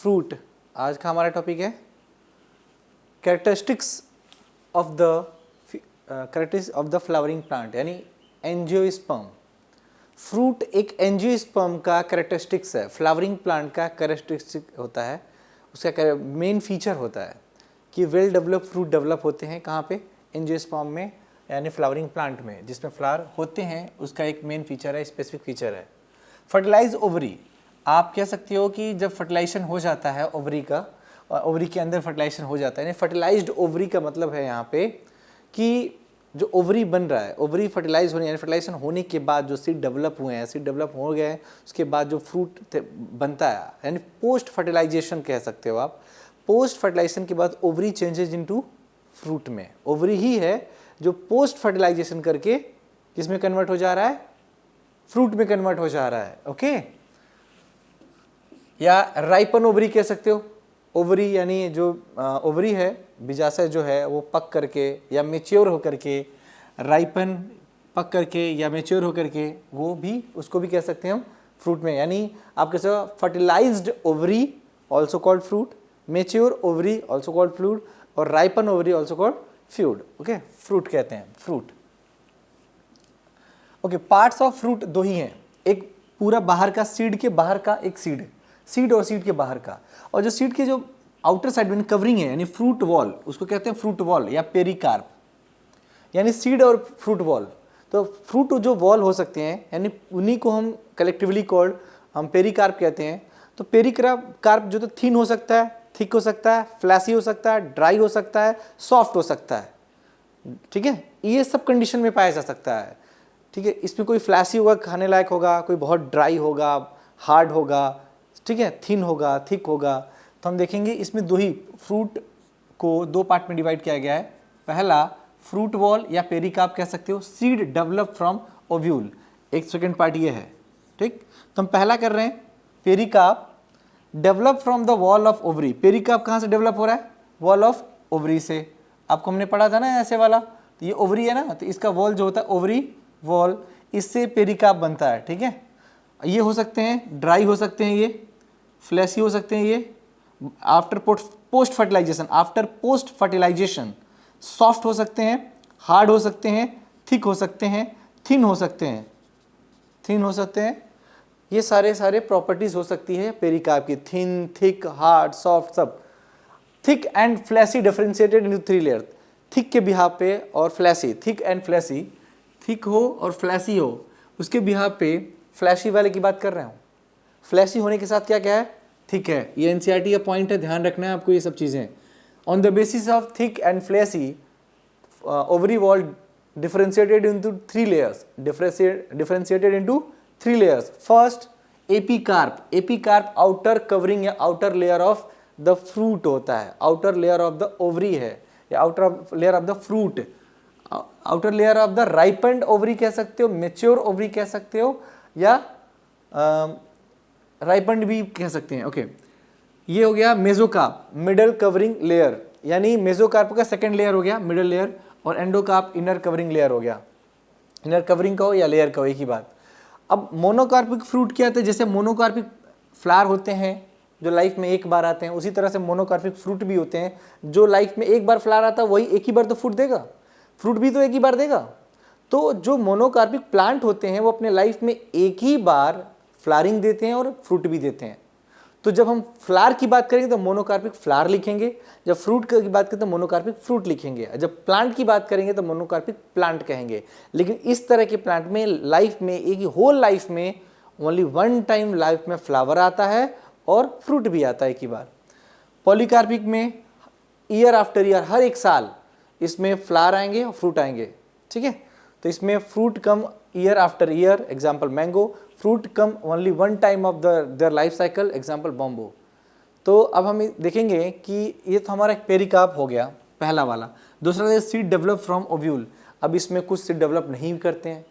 Fruit. आज का हमारा टॉपिक है characteristics of the flowering plant, यानी एंजियोस्पर्म। फ्रूट एक एंजियोस्पर्म का कैरेक्टरिस्टिक्स है, फ्लावरिंग प्लांट का कैरेक्टरिस्टिक होता है। उसका मेन फीचर होता है कि वेल डेवलप फ्रूट डेवलप होते हैं कहाँ पे, एंजियोस्पर्म में, यानी फ्लावरिंग प्लांट में जिसमें फ्लावर होते हैं। उसका एक मेन फीचर है, स्पेसिफिक फीचर है। फर्टिलाइज ओवरी, आप कह सकते हो कि जब फर्टिलाइजेशन हो जाता है ओवरी का, ओवरी के अंदर फर्टिलाइजेशन हो जाता है, यानी फर्टिलाइज्ड ओवरी का मतलब है यहाँ पे कि जो ओवरी बन रहा है, ओवरी फर्टिलाइज होने यानी फर्टिलाइजेशन होने के बाद जो सीड डेवलप हुए हैं, सीड डेवलप हो गए हैं, उसके बाद जो फ्रूट बनता है, यानी पोस्ट फर्टिलाइजेशन कह सकते हो आप। पोस्ट फर्टिलाइजेशन के बाद ओवरी चेंजेज इनटू फ्रूट में। ओवरी ही है जो पोस्ट फर्टिलाइजेशन करके किसमें कन्वर्ट हो जा रहा है, फ्रूट में कन्वर्ट हो जा रहा है। ओके, या राइपन ओवरी कह सकते हो। ओवरी यानी जो ओवरी है, बीजाशय जो है वो पक करके या मेच्योर होकर के, राइपन पक करके या मेच्योर होकर के, वो भी उसको भी कह सकते हैं हम फ्रूट में। यानी आप कह सकते हो fertilised ovary also called fruit, mature ovary also called fruit, और ripen ovary also called fruit. Okay, fruit कहते हैं, fruit. Okay, parts of fruit दो ही हैं, एक पूरा बाहर का, सीड के बाहर का एक सीड और सीड के बाहर का, और जो सीड के जो आउटर साइड में कवरिंग है यानी फ्रूट वॉल, उसको कहते हैं फ्रूट वॉल या पेरिकार्प, यानी सीड और फ्रूट वॉल। तो फ्रूट जो वॉल हो सकते हैं, यानी उन्हीं को हम कलेक्टिवली कॉल्ड हम पेरिकार्प कहते हैं। तो पेरिकार्प जो तो थिन हो सकता है, थिक हो सकता है, फ्लैसी हो सकता है, ड्राई हो सकता है, सॉफ्ट हो सकता है। ठीक है, ये सब कंडीशन में पाया जा सकता है। ठीक है, इसमें कोई फ्लैसी होगा, खाने लायक होगा, कोई बहुत ड्राई होगा, हार्ड होगा, ठीक है, थिन होगा, थिक होगा। तो हम देखेंगे इसमें दो ही फ्रूट को दो पार्ट में डिवाइड किया गया है। पहला फ्रूट वॉल या पेरिकार्प कह सकते हो, सीड डेवलप फ्रॉम ओव्यूल। एक सेकंड पार्ट ये है। ठीक, तो हम पहला कर रहे हैं pericarp develop from the wall of ovary. Pericarp कहाँ से डेवलप हो रहा है, वॉल ऑफ ओवरी से। आपको हमने पढ़ा था ना ऐसे वाला, तो ये ओवरी है ना, तो इसका वॉल जो होता है ओवरी वॉल, इससे पेरिकार्प बनता है। ठीक है, ये हो सकते हैं ड्राई हो सकते हैं, ये फ्लैसी हो सकते हैं, ये after post fertilisation, after post fertilisation soft हो सकते हैं, हार्ड हो सकते हैं, थिक हो सकते हैं, थिन हो सकते हैं, थिन हो सकते हैं। ये सारे प्रॉपर्टीज हो सकती है पेरिकार्प की, थिन, थिक, हार्ड, सॉफ्ट, सब। Thick and fleshy differentiated into 3 layer. Thick के बिहाफ पे और fleshy, thick and fleshy, thick हो और फ्लैसी हो, उसके बिहाफ पे फ्लैशी वाले की बात कर रहा हूँ। फ्लैशी होने के साथ क्या क्या है, थिक है। ये एनसीईआरटी का पॉइंट है, ध्यान रखना है आपको ये सब चीज़ें। On the basis of thick and fleshy ovary wall differentiated into 3 layers, differentiated into 3 layers. First epicarp, epicarp outer covering या outer layer of the fruit होता है, outer layer of the ovary है, या outer layer of the fruit, outer layer of the ripened ovary कह सकते हो, mature ovary कह सकते हो, या राइपेंड भी कह सकते हैं। ओके, ये हो गया मेसोकार्प, मिडल कवरिंग लेयर, यानी मेसोकार्प का सेकंड लेयर हो गया मिडल लेयर, और एंडोकार्प इनर कवरिंग लेयर हो गया। इनर कवरिंग कहो या लेयर कहो, एक ही बात। अब मोनोकार्पिक फ्रूट क्या होता है, जैसे मोनोकार्पिक फ्लावर होते हैं जो लाइफ में एक बार आते हैं, उसी तरह से मोनोकार्पिक फ्रूट भी होते हैं जो लाइफ में एक बार फ्लावर आता है, वही एक ही बार तो फ्रूट देगा, फ्रूट भी तो एक ही बार देगा। तो जो मोनोकार्पिक प्लांट होते हैं वो अपने लाइफ में एक ही बार फ्लावरिंग देते हैं और फ्रूट भी देते हैं। तो जब हम फ्लावर की बात करेंगे तो मोनोकार्पिक फ्लावर लिखेंगे, जब फ्रूट की बात करें तो मोनोकार्पिक फ्रूट लिखेंगे, जब प्लांट की बात करेंगे तो मोनोकार्पिक प्लांट कहेंगे। लेकिन इस तरह के प्लांट में लाइफ में, एक ही होल लाइफ में ओनली वन टाइम लाइफ में फ्लावर आता है और फ्रूट भी आता है एक ही बार। पॉलीकार्पिक में ईयर आफ्टर ईयर, हर एक साल इसमें फ्लावर आएंगे और फ्रूट आएंगे। ठीक है, तो इसमें fruit come year after year, example mango, fruit come only one time of their life cycle, example bamboo. तो अब हम देखेंगे कि ये तो हमारा एक पेरिकार्प हो गया पहला वाला। दूसरा है सीड डेवलप फ्रॉम ओव्यूल। अब इसमें कुछ सीड डेवलप नहीं करते हैं,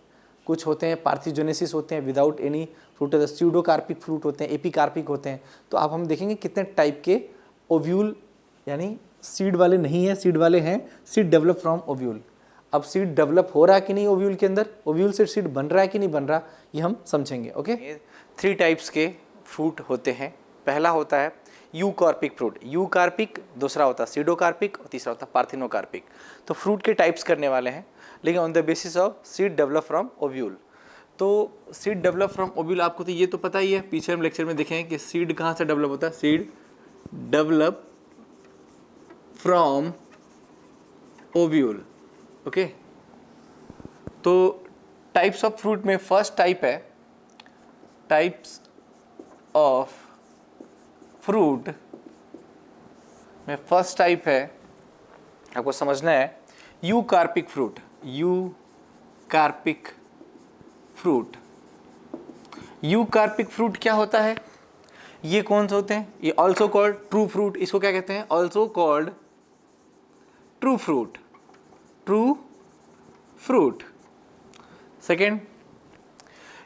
कुछ होते हैं पार्थियोजेनेसिस होते हैं विदाउट एनी फ्रूट, स्यूडोकार्पिक फ्रूट होते हैं, एपिकार्पिक होते हैं। तो अब हम देखेंगे कितने टाइप के ओव्यूल यानी सीड वाले नहीं है, सीड वाले हैं, सीड डेवलप फ्रॉम ओव्यूल। अब सीड डेवलप हो रहा है कि नहीं ओव्यूल के अंदर, ओव्यूल से सीड बन रहा है कि नहीं बन रहा, ये हम समझेंगे। ओके, 3 टाइप्स के फ्रूट होते हैं। पहला होता है यूकार्पिक फ्रूट, यूकार्पिक दूसरा होता है सीडोकार्पिक और तीसरा होता है पार्थिनोकार्पिक। तो फ्रूट के टाइप्स करने वाले हैं, लेकिन on the basis of seed develop from ovule. तो सीड डेवलप फ्रॉम ओव्यूल आपको तो ये तो पता ही है, पीछे हम लेक्चर में देखें कि सीड कहाँ से डेवलप होता है, seed develop from ovule. Okay, तो टाइप्स ऑफ फ्रूट में फर्स्ट टाइप है, टाइप्स ऑफ फ्रूट में फर्स्ट टाइप है, आपको समझना है, eucarpic fruit. Eucarpic fruit, eucarpic fruit क्या होता है, ये कौन से होते हैं, ये ऑल्सो कॉल्ड ट्रू फ्रूट, इसको क्या कहते हैं, also called true fruit, true fruit. Second,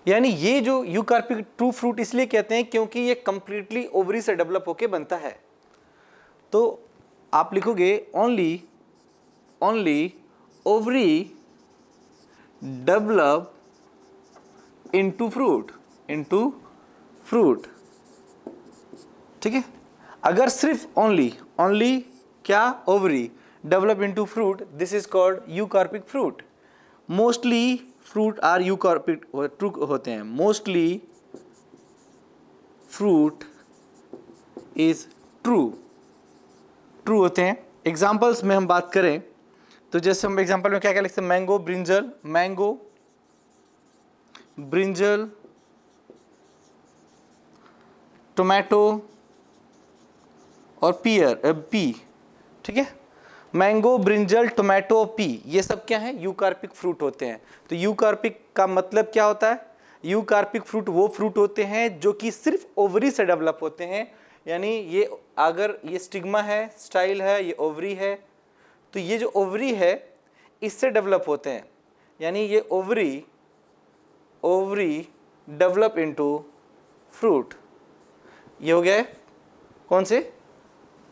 यानी ये जो यूकार्पिक ट्रू फ्रूट इसलिए कहते हैं क्योंकि ये कंप्लीटली ओवरी से डेवलप होके बनता है। तो आप लिखोगे only ovary develop into fruit, ठीक है। अगर सिर्फ ओनली क्या, ovary develop into fruit, this is called eucarpic fruit. Mostly fruit are eucarpic true होते हैं, मोस्टली फ्रूट इज ट्रू होते हैं। एग्जाम्पल्स में हम बात करें तो जैसे हम एग्जाम्पल में क्या क्या लिखते हैं, मैंगो ब्रिंजल, टोमेटो और पी, ठीक है। मैंगो, ब्रिंजल, टोमेटो, पी, ये सब क्या है, यूकार्पिक फ्रूट होते हैं। तो यूकार्पिक का मतलब क्या होता है, यूकार्पिक फ्रूट वो फ्रूट होते हैं जो कि सिर्फ ओवरी से डेवलप होते हैं, यानी ये अगर ये स्टिग्मा है, स्टाइल है, ये ओवरी है, तो ये जो ओवरी है इससे डेवलप होते हैं, यानी ये ओवरी डेवलप इनटू फ्रूट। ये हो गया है कौन से,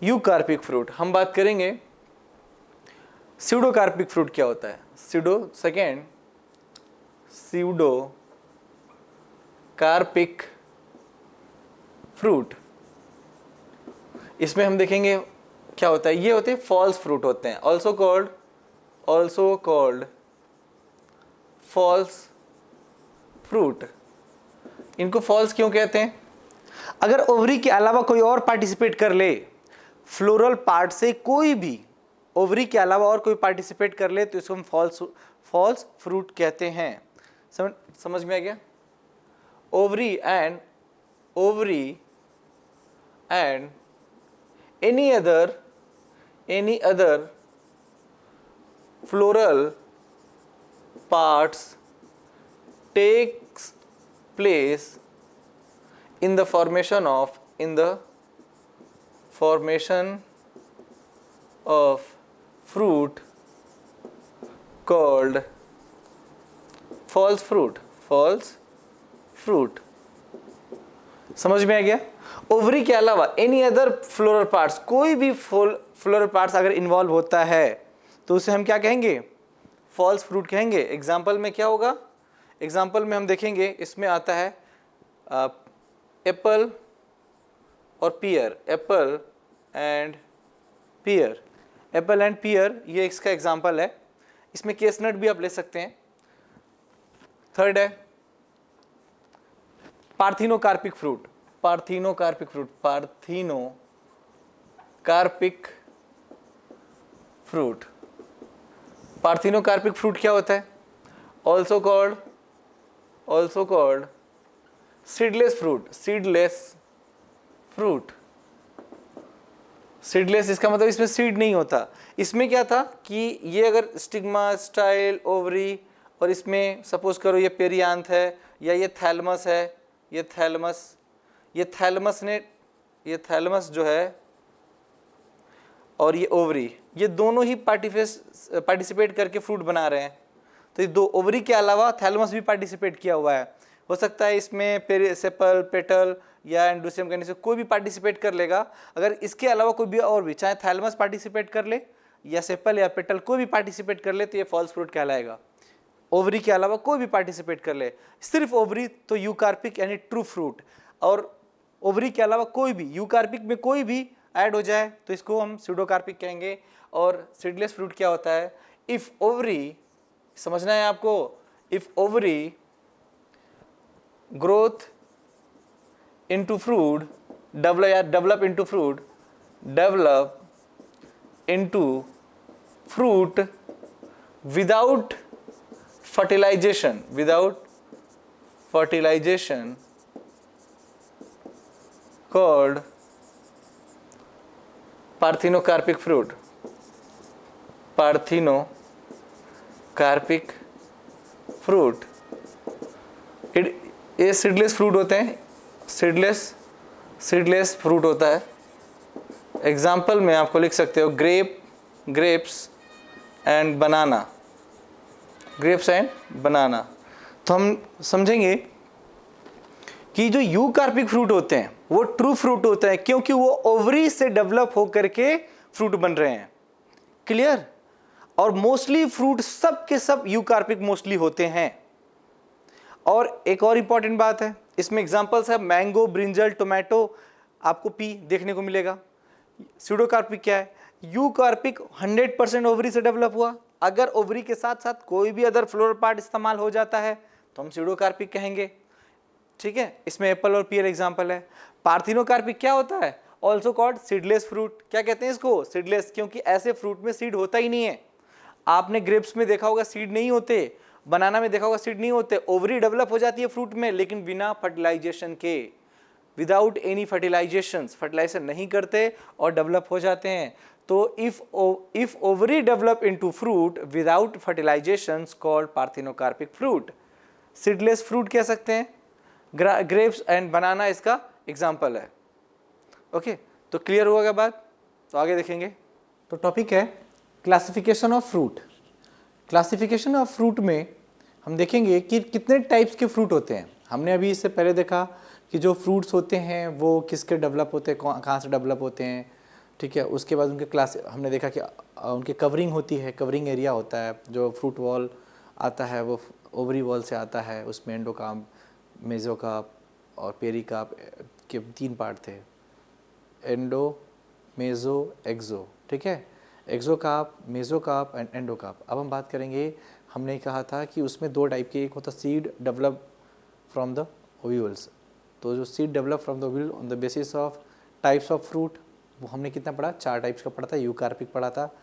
यूकार्पिक फ्रूट। हम बात करेंगे स्यूडोकार्पिक फ्रूट क्या होता है, स्यूडोकार्पिक फ्रूट, इसमें हम देखेंगे क्या होता है, ये होते हैं फॉल्स फ्रूट होते हैं, ऑल्सो कॉल्ड फॉल्स फ्रूट। इनको फॉल्स क्यों कहते हैं, अगर ओवरी के अलावा कोई और पार्टिसिपेट कर ले, फ्लोरल पार्ट से कोई भी ओवरी के अलावा और कोई पार्टिसिपेट कर ले तो इसको हम फॉल्स फ्रूट कहते हैं। समझ में आ गया, ovary and any other floral parts takes place in the formation of fruit called false fruit। समझ में आ गया, ओवरी के अलावा एनी अदर फ्लोरल पार्ट्स, कोई भी फ्लोरल पार्ट्स अगर इन्वॉल्व होता है तो उसे हम क्या कहेंगे, फॉल्स फ्रूट कहेंगे। एग्जाम्पल में क्या होगा, एग्जाम्पल में हम देखेंगे, इसमें आता है एप्पल और पियर, एप्पल एंड पियर, ये इसका एग्जाम्पल है। इसमें केसनट भी आप ले सकते हैं। थर्ड है पार्थिनोकार्पिक फ्रूट। पार्थिनोकार्पिक फ्रूट क्या होता है, also called seedless fruit. Seedless इसका मतलब इसमें सीड नहीं होता। इसमें क्या था कि ये अगर स्टिग्मा, स्टाइल, ओवरी और इसमें सपोज करो ये पेरियांथ है या ये थैलमस है, ये थैलमस जो है और ये ओवरी, ये दोनों ही पार्टिसिपेट करके फ्रूट बना रहे हैं। तो ये दो, ओवरी के अलावा थैलमस भी पार्टिसिपेट किया हुआ है। हो सकता है इसमें सेपल, पेटल या एंडोसियम कहने से कोई भी पार्टिसिपेट कर लेगा। अगर इसके अलावा कोई भी और भी, चाहे थैलमस पार्टिसिपेट कर ले या सेपल या पेटल कोई भी पार्टिसिपेट कर ले, तो ये फॉल्स फ्रूट कहलाएगा। ओवरी के अलावा कोई भी पार्टिसिपेट कर ले, सिर्फ ओवरी तो यूकार्पिक यानी ट्रू फ्रूट। और ओवरी के अलावा कोई भी यूकार्पिक में कोई भी ऐड हो जाए तो इसको हम स्यूडोकार्पिक कहेंगे। और सीडलेस फ्रूट क्या होता है, इफ ओवरी, समझना है आपको, if ovary growth into fruit develop into fruit, develop into fruit without fertilization, called parthenocarpic fruit, ये सीडलेस फ्रूट होते हैं, सीडलेस फ्रूट होता है। एग्जाम्पल में आपको लिख सकते हो ग्रेप्स एंड बनाना, तो हम समझेंगे कि जो यूकार्पिक फ्रूट होते हैं वो ट्रू फ्रूट होते हैं क्योंकि वो ओवरी से डेवलप होकर के फ्रूट बन रहे हैं। क्लियर? और मोस्टली फ्रूट सब के सब यूकार्पिक मोस्टली होते हैं। और एक और इंपॉर्टेंट बात है, इसमें एग्जांपल्स है मैंगो, ब्रिंजल, टोमेटो, आपको पी देखने को मिलेगा। स्यूडोकार्पिक क्या है, यूकार्पिक 100% ओवरी से डेवलप हुआ। अगर ओवरी के साथ साथ कोई भी अदर फ्लोरल पार्ट इस्तेमाल हो जाता है तो हम स्यूडोकार्पिक कहेंगे। ठीक है, इसमें एप्पल और पीयर एग्जांपल है। पार्थिनोकार्पिक क्या होता है, ऑल्सो कॉल्ड सीडलेस फ्रूट। क्या कहते हैं इसको, सीडलेस, क्योंकि ऐसे फ्रूट में सीड होता ही नहीं है। आपने ग्रेप्स में देखा होगा सीड नहीं होते, बनाना में देखा होगा सीड नहीं होते। ओवरी डेवलप हो जाती है फ्रूट में लेकिन बिना फर्टिलाइजेशन के, विदाउट एनी फर्टिलाइजेशन नहीं करते और डेवलप हो जाते हैं। तो if ovary develop into fruit without fertilisations called parthenocarpic fruit. Seedless fruit कह सकते हैं, ग्रेप्स एंड बनाना इसका एग्जांपल है। ओके, तो क्लियर हुआ बात, तो आगे देखेंगे। तो टॉपिक है classification of fruit. Classification of fruit में हम देखेंगे कि कितने टाइप्स के फ्रूट होते हैं। हमने अभी इससे पहले देखा कि जो फ्रूट्स होते हैं वो किसके डेवलप होते हैं, कहाँ से डेवलप होते हैं। ठीक है, उसके बाद उनके क्लास हमने देखा कि उनकी कवरिंग होती है, कवरिंग एरिया होता है। जो फ्रूट वॉल आता है वो ओवरी वॉल से आता है, उसमें एंडोकार्प, मेसोकार्प और पेरिकार्प के 3 पार्ट थे, एंडो, मेसो, एक्सो। ठीक है, एक्सोकार्प, मेसोकार्प एंड एंडोकार्प। अब हम बात करेंगे, हमने कहा था कि उसमें 2 टाइप के, एक होता seed develop from the ovules. तो जो seed develop from the ovule on the basis of types of fruit, वो हमने कितना पढ़ा, 4 टाइप्स का पढ़ा था। यूकार्पिक पढ़ा था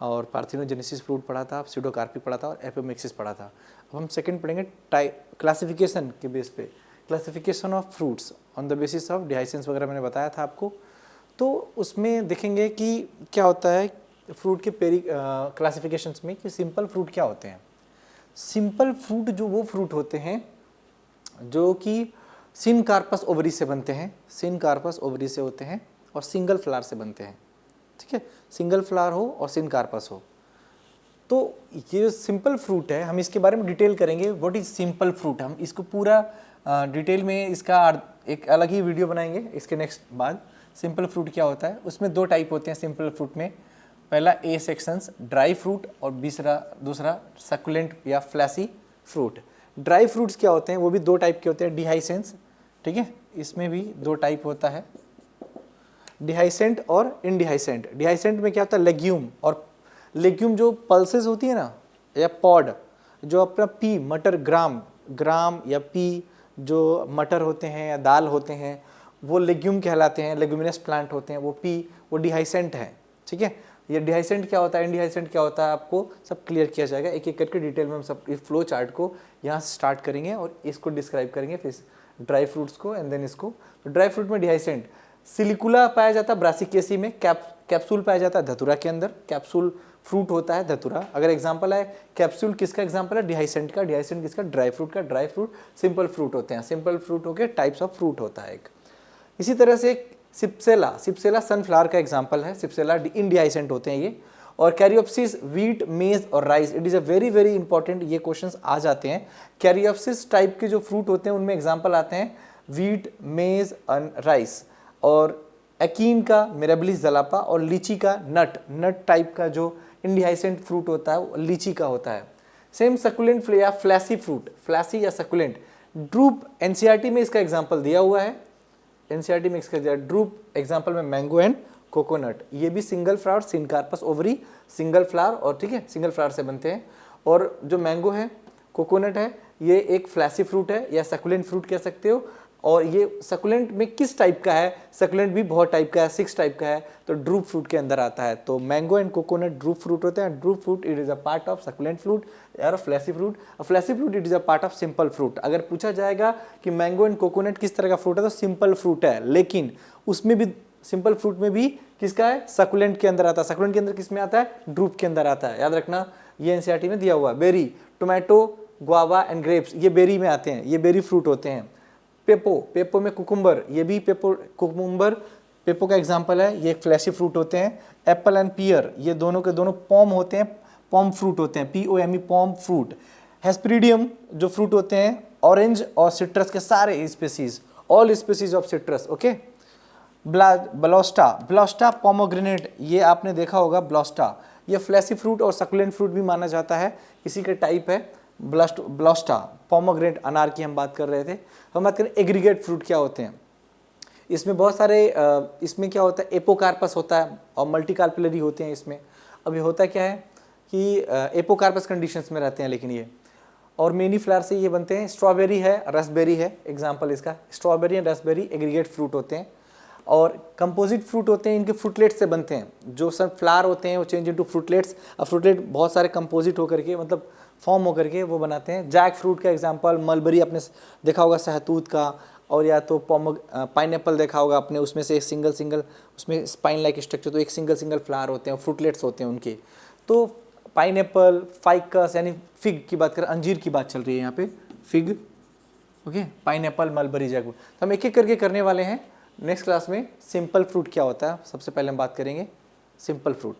और पार्थिनोजेनेसिस फ्रूट पढ़ा था, स्यूडोकार्पिक पढ़ा था और एपोमिक्सिस पढ़ा था। अब हम सेकंड पढ़ेंगे क्लासिफिकेशन के बेस पे, classification of fruits on the basis of dehiscence वगैरह मैंने बताया था आपको। तो उसमें देखेंगे कि क्या होता है फ्रूट के क्लासिफिकेशंस में, कि सिंपल फ्रूट क्या होते हैं। सिंपल फ्रूट जो वो फ्रूट होते हैं जो कि सिनकार्पस ओवरी से बनते हैं, सिनकार्पस ओवरी से होते हैं और सिंगल फ्लावर से बनते हैं। ठीक है, सिंगल फ्लावर हो और सिनकार्पस हो। तो ये जो सिंपल फ्रूट है, हम इसके बारे में डिटेल करेंगे, व्हाट इज सिंपल फ्रूट। हम इसको पूरा डिटेल में इसका एक अलग ही वीडियो बनाएंगे इसके नेक्स्ट बाद। सिंपल फ्रूट क्या होता है, उसमें 2 टाइप होते हैं सिंपल फ्रूट में। पहला ए सेक्शंस ड्राई फ्रूट और दूसरा सकुलेंट या फ्लैसी फ्रूट। ड्राई फ्रूट्स क्या होते हैं, वो भी 2 टाइप के होते हैं, डिहाइसेंस। ठीक है, इसमें भी 2 टाइप होता है, डिहाइसेंट और इनडिहाइसेंट। डिहाइसेंट में क्या होता है, लेग्यूम, और लेग्यूम जो पल्सेस होती है ना, या पॉड, जो अपना पी मटर ग्राम या पी जो मटर होते हैं या दाल होते हैं वो लेग्यूम कहलाते हैं, लेग्यूमिनस प्लांट होते हैं, वो पी, वो डिहाइसेंट है। ठीक है, ये डिहाइसेंट क्या होता है, इनडिहाइसेंट क्या होता है, आपको सब क्लियर किया जाएगा एक एक करके डिटेल में। हम सब इस फ्लो चार्ट को यहाँ से स्टार्ट करेंगे और इसको डिस्क्राइब करेंगे, फिर ड्राई फ्रूट्स को एंड देन इसको। तो ड्राई फ्रूट में डिहाइसेंट सिलिकुला पाया जाता है, ब्रासिकेसी में कैप्सूल पाया जाता है, धतुरा के अंदर कैप्सूल फ्रूट होता है धतुरा। अगर एग्जांपल है कैप्सूल, किसका एग्जांपल है, डिहाइसेंट का। डिहाइसेंट किसका, ड्राई फ्रूट का। ड्राई फ्रूट सिंपल फ्रूट होते हैं, सिंपल फ्रूट होके टाइप्स ऑफ फ्रूट होता है एक। इसी तरह से सिप्सेला सनफ्लावर का एग्जांपल है, सिप्सेला इनडिहाइसेंट होते हैं ये। और कैरियोप्सिस व्हीट, मेज और rice, it is a very very important, ये क्वेश्चंस आ जाते हैं। कैरियोप्सिस टाइप के जो फ्रूट होते हैं उनमें एग्जांपल आते हैं व्हीट, मेज एंड राइस। और एकीन का मिरेबलिस जलापा, और लीची का नट टाइप का जो इनडिहाइसेंट फ्रूट होता है वो लीची का होता है। सेम सकुलेंट या फ्लैसी फ्रूट, फ्लैसी या सकुलेंट, ड्रूप एनसीईआरटी में इसका एग्जांपल दिया हुआ है। एनसीईआरटी मिक्स कर दिया। ड्रूप एग्जांपल में मैंगो एंड कोकोनट, ये भी single flower, syncarpous ovary, single flower, और ठीक है सिंगल फ्लावर से बनते हैं। और जो मैंगो है, कोकोनट है, ये एक फ्लैसी फ्रूट है या सकुलेंट फ्रूट कह सकते हो। और ये सकुलेंट में किस टाइप का है, सकुलेंट भी बहुत टाइप का है, 6 टाइप का है, तो ड्रूप फ्रूट के अंदर आता है। तो mango and coconut drupe fruit होते हैं। Drupe fruit it is a part of succulent fruit और fleshy fruit. Fleshy fruit it is a part of simple fruit. अगर पूछा जाएगा कि मैंगो एंड कोकोनट किस तरह का फ्रूट है, तो सिंपल फ्रूट है, लेकिन उसमें भी सिंपल फ्रूट में भी किसका है, सकुलेंट के अंदर आता है। सकुलेंट के अंदर किस में आता है, ड्रूप के अंदर आता है, याद रखना, ये एनसीईआरटी में दिया हुआ है। Berry, tomato, guava and grapes, ये बेरी में आते हैं, ये बेरी फ्रूट होते हैं। पेपो, पेपो में कुकुम्बर, ये भी पेपो, कुकुम्बर पेपो का एग्जांपल है, ये एक फ्लैशी फ्रूट होते हैं। एप्पल एंड पियर, ये दोनों के दोनों पॉम होते हैं, पॉम फ्रूट होते हैं, POME पॉम फ्रूट। हेस्पेरिडियम जो फ्रूट होते हैं, ऑरेंज और सिट्रस के सारे species, all species of citrus, okay. Balausta, balausta pomegranate, ये आपने देखा होगा ब्लास्टा, ये फ्लैसी फ्रूट और सकुलेंट फ्रूट भी माना जाता है, इसी का टाइप है ब्लास्टा। पोमोग्रेनेट अनार की हम बात कर रहे थे। हम बात करें एग्रीगेट फ्रूट क्या होते हैं, इसमें बहुत सारे इसमें क्या होता है, एपोकार्पस होता है और मल्टीकार्पिलरी होते हैं इसमें। अभी होता क्या है कि एपोकार्पस कंडीशंस में रहते हैं, लेकिन ये और मेनी फ्लावर से ये बनते हैं। स्ट्रॉबेरी है, रसबेरी है, एग्जाम्पल इसका, strawberry and raspberry aggregate fruit होते हैं। और कंपोजिट फ्रूट होते हैं, इनके फ्रूटलेट्स से बनते हैं। जो सब फ्लावर होते हैं वो चेंज इनटू फ्रूटलेट्स, और फ्रूटलेट बहुत सारे कंपोजिट होकर के, मतलब फॉर्म होकर के वो बनाते हैं। जैक फ्रूट का एग्जांपल मलबरी आपने देखा होगा, सहतूत का, और या तो पाइनएप्पल देखा होगा आपने, उसमें से एक सिंगल उसमें स्पाइन लाइक स्ट्रक्चर, तो एक सिंगल फ्लावर होते हैं, फ्रूटलेट्स होते हैं उनके। तो पाइनएप्पल, फाइकस यानी फिग की बात करें, अंजीर की बात चल रही है यहाँ पे, fig, okay, pineapple, mulberry, jackfruit. तो हम एक एक करके करने वाले हैं। नेक्स्ट क्लास में सिंपल फ्रूट क्या होता है, सबसे पहले हम बात करेंगे सिंपल फ्रूट।